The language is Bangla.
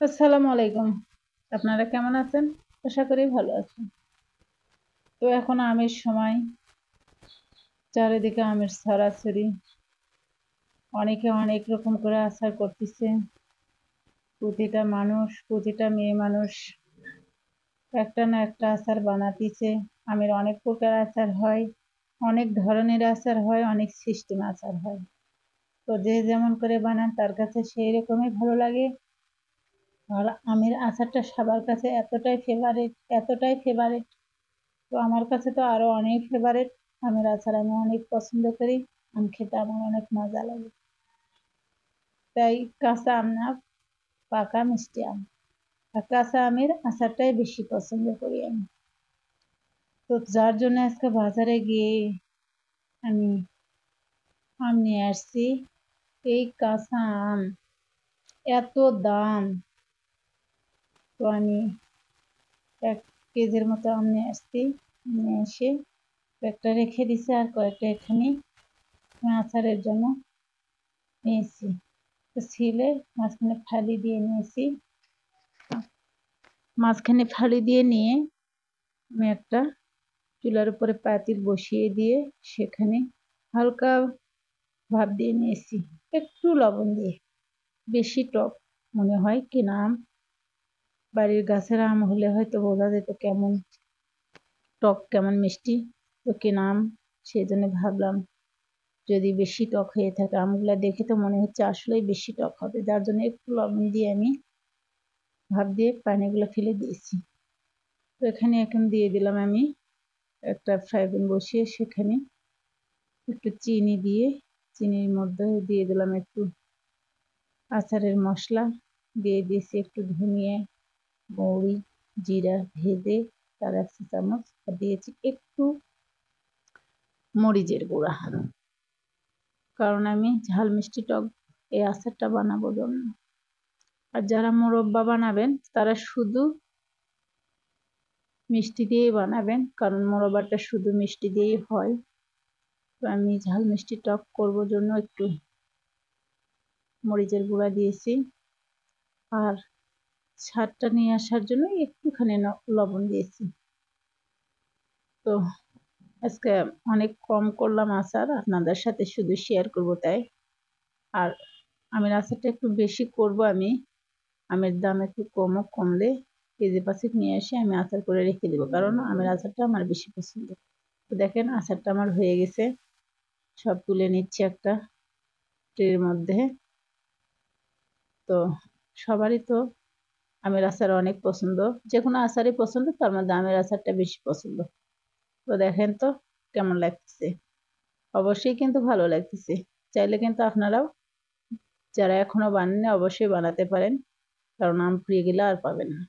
আসসালামু আলাইকুম। আপনারা কেমন আছেন? আশা করি ভালো আছেন। তো এখন আমের সময়, চারিদিকে আমের ছড়াছড়ি। অনেকে অনেক রকম করে আচার করতেছে। প্রতিটা মানুষ, প্রতিটা মেয়ে মানুষ একটা না একটা আচার বানাতিছে। আমের অনেক প্রকার আচার হয়, অনেক ধরনের আচার হয়, অনেক সিস্টেম আচার হয়। তো যে যেমন করে বানান তার কাছে সেই রকমই ভালো লাগে। আর আমের আচারটা সবার কাছে এতটাই ফেভারিট। তো আমার কাছে তো আরো অনেক ফেভারিট। আমের আচার আমি অনেক পছন্দ করি। আম খেতে আমার অনেক মজা লাগে। তাই কাঁচা আম না, পাকা মিষ্টি আম আর কাঁচা আমের আচারটাই বেশি পছন্দ করি আমি। তো যার জন্য আজকে বাজারে গিয়ে আমি আম নিয়ে আসছি। এই কাঁচা আম এত দাম, তো আমি 1 কেজির মতো আম নিয়ে আসছি। নিয়ে এসে কয়েকটা রেখে দিছি আর কয়েকটা এখানে আচারের জন্য নিয়েছি। তো ছিলে মাঝখানে ফালি দিয়ে নিয়েছি। মাঝখানে ফালি দিয়ে নিয়ে আমি একটা চুলার উপরে পাতিল বসিয়ে দিয়ে সেখানে হালকা ভাপ দিয়ে নিয়েছি, একটু লবণ দিয়ে। বেশি টক মনে হয় কিনা আম, বাড়ির গাছের আম হলে হয়তো বোঝা যেত কেমন টক কেমন মিষ্টি। তো কিনা আম, সেই জন্য ভাবলাম যদি বেশি টক হয়ে থাকে, আমগুলা দেখে তো মনে হচ্ছে আসলেই বেশি টক হবে, যার জন্য একটু লবণ দিয়ে আমি ভাপ দিয়ে পানিগুলো ফেলে দিয়েছি। তো এখানে এখন দিয়ে দিলাম আমি একটা ফ্রাই প্যান বসিয়ে সেখানে একটু চিনি দিয়ে, চিনির মধ্যে দিয়ে দিলাম একটু আচারের মশলা, দিয়ে দিয়েছি একটু ধনিয়া, মৌরি, জিরা ভেজে তার 1 চা চামচ, আর দিয়েছি একটু মরিচের গুঁড়া, কারণ আমি ঝাল মিষ্টি টক এই আচারটা বানাবো জন্য। আর যারা মোরব্বা বানাবেন তারা শুধু মিষ্টি দিয়েই বানাবেন, কারণ মোরব্বাটা শুধু মিষ্টি দিয়েই হয়। তো আমি ঝাল মিষ্টি টক করবো জন্য একটু মরিচের গুঁড়া দিয়েছি, আর স্বাদটা নিয়ে আসার জন্য একটুখানি লবণ দিয়েছি। তো আজকে অনেক কম করলাম আচার, আপনাদের সাথে শুধু শেয়ার করব তাই। আর আমের আচারটা একটু বেশি করব আমি, আমের দাম একটু কমলে 1 কেজি নিয়ে এসে আমি আচার করে রেখে দেবো, কারণ আমের আচারটা আমার বেশি পছন্দ। তো দেখেন আচারটা আমার হয়ে গেছে, সব তুলে নিচ্ছি একটা ট্রের মধ্যে। তো সবারই তো আমের আচার অনেক পছন্দ, যে কোনো আচারই পছন্দ, তার মধ্যে আমের আচারটা বেশি পছন্দ। তো দেখেন তো কেমন লাগতেছে, অবশ্যই কিন্তু ভালো লাগতেছে। চাইলে কিন্তু আপনারাও যারা এখনো বানাননি অবশ্যই বানাতে পারেন, কারণ আম ফুরিয়ে গেলে আর পাবেন না।